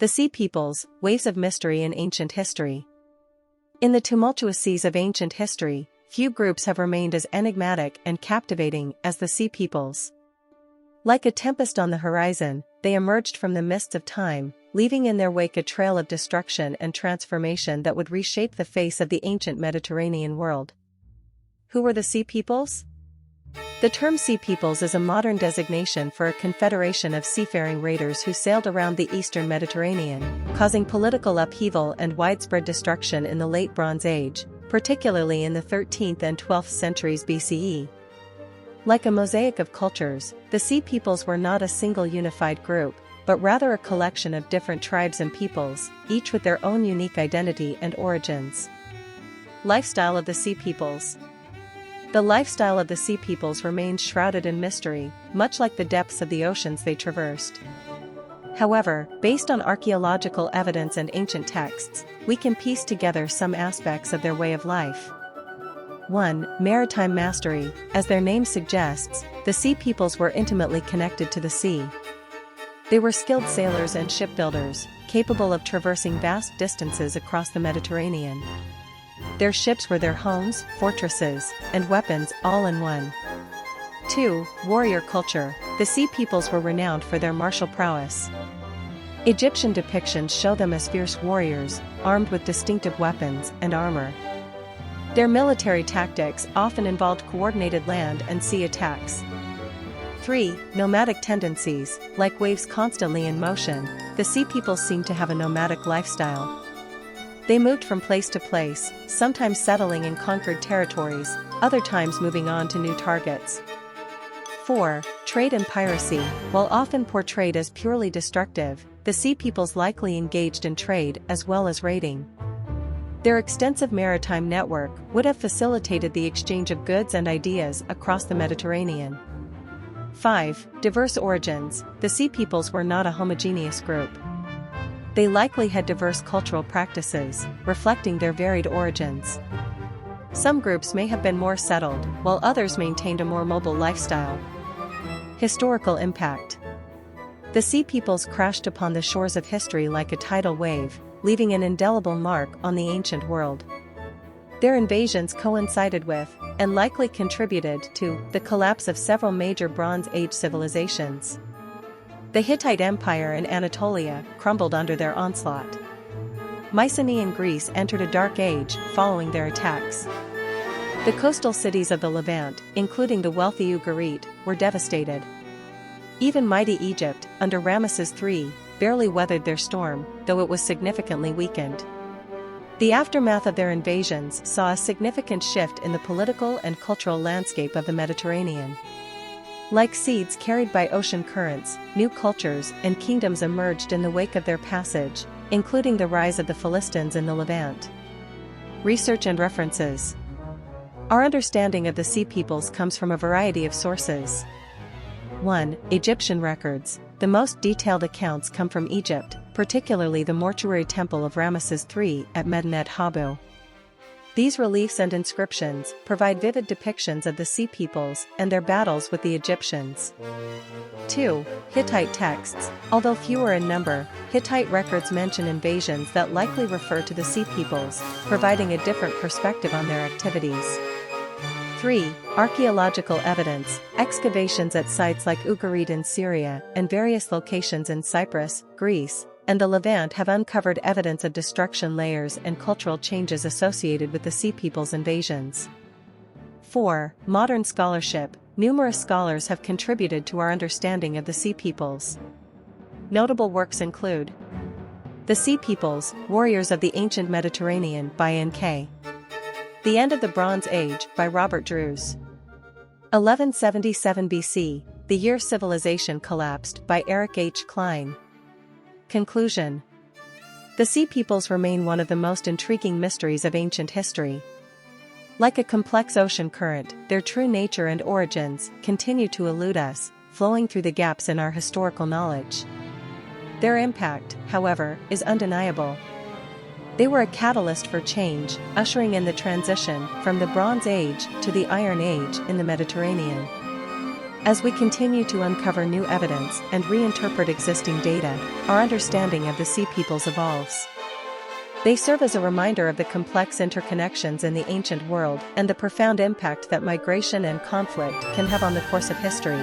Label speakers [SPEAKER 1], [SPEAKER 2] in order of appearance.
[SPEAKER 1] The Sea Peoples, Waves of Mystery in Ancient History. In the tumultuous seas of ancient history, few groups have remained as enigmatic and captivating as the Sea Peoples. Like a tempest on the horizon, they emerged from the mists of time, leaving in their wake a trail of destruction and transformation that would reshape the face of the ancient Mediterranean world. Who were the Sea Peoples? The term Sea Peoples is a modern designation for a confederation of seafaring raiders who sailed around the eastern Mediterranean, causing political upheaval and widespread destruction in the Late Bronze Age, particularly in the 13th and 12th centuries BCE. Like a mosaic of cultures, the Sea Peoples were not a single unified group, but rather a collection of different tribes and peoples, each with their own unique identity and origins. Lifestyle of the Sea Peoples. The lifestyle of the Sea Peoples remains shrouded in mystery, much like the depths of the oceans they traversed. However, based on archaeological evidence and ancient texts, we can piece together some aspects of their way of life. 1. Maritime mastery. As their name suggests, the Sea Peoples were intimately connected to the sea. They were skilled sailors and shipbuilders, capable of traversing vast distances across the Mediterranean. Their ships were their homes, fortresses, and weapons all in one. 2. Warrior culture. The Sea Peoples were renowned for their martial prowess. Egyptian depictions show them as fierce warriors, armed with distinctive weapons and armor. Their military tactics often involved coordinated land and sea attacks. 3. Nomadic tendencies. Like waves constantly in motion, the Sea Peoples seem to have a nomadic lifestyle. They moved from place to place, sometimes settling in conquered territories, other times moving on to new targets. 4. Trade and piracy. While often portrayed as purely destructive, the Sea Peoples likely engaged in trade as well as raiding. Their extensive maritime network would have facilitated the exchange of goods and ideas across the Mediterranean. 5. Diverse origins. The Sea Peoples were not a homogeneous group. They likely had diverse cultural practices, reflecting their varied origins. Some groups may have been more settled, while others maintained a more mobile lifestyle. Historical impact. The Sea Peoples crashed upon the shores of history like a tidal wave, leaving an indelible mark on the ancient world. Their invasions coincided with, and likely contributed to, the collapse of several major Bronze Age civilizations. The Hittite Empire in Anatolia crumbled under their onslaught. Mycenaean Greece entered a dark age following their attacks. The coastal cities of the Levant, including the wealthy Ugarit, were devastated. Even mighty Egypt, under Ramesses III, barely weathered their storm, though it was significantly weakened. The aftermath of their invasions saw a significant shift in the political and cultural landscape of the Mediterranean. Like seeds carried by ocean currents, new cultures and kingdoms emerged in the wake of their passage, including the rise of the Philistines in the Levant. Research and references. Our understanding of the Sea Peoples comes from a variety of sources. 1. Egyptian records. The most detailed accounts come from Egypt, particularly the mortuary temple of Ramesses III at Medinet Habu. These reliefs and inscriptions provide vivid depictions of the Sea Peoples and their battles with the Egyptians. 2. Hittite texts. Although fewer in number, Hittite records mention invasions that likely refer to the Sea Peoples, providing a different perspective on their activities. 3. Archaeological evidence. Excavations at sites like Ugarit in Syria and various locations in Cyprus, Greece, and the Levant have uncovered evidence of destruction layers and cultural changes associated with the Sea Peoples' invasions. 4. Modern scholarship. Numerous scholars have contributed to our understanding of the Sea Peoples. Notable works include The Sea Peoples, Warriors of the Ancient Mediterranean by N.K. The End of the Bronze Age by Robert Drews. 1177 BC, The Year Civilization Collapsed by Eric H. Klein. Conclusion. The Sea Peoples remain one of the most intriguing mysteries of ancient history. Like a complex ocean current, their true nature and origins continue to elude us, flowing through the gaps in our historical knowledge. Their impact, however, is undeniable. They were a catalyst for change, ushering in the transition from the Bronze Age to the Iron Age in the Mediterranean. As we continue to uncover new evidence and reinterpret existing data, our understanding of the Sea Peoples evolves. They serve as a reminder of the complex interconnections in the ancient world and the profound impact that migration and conflict can have on the course of history.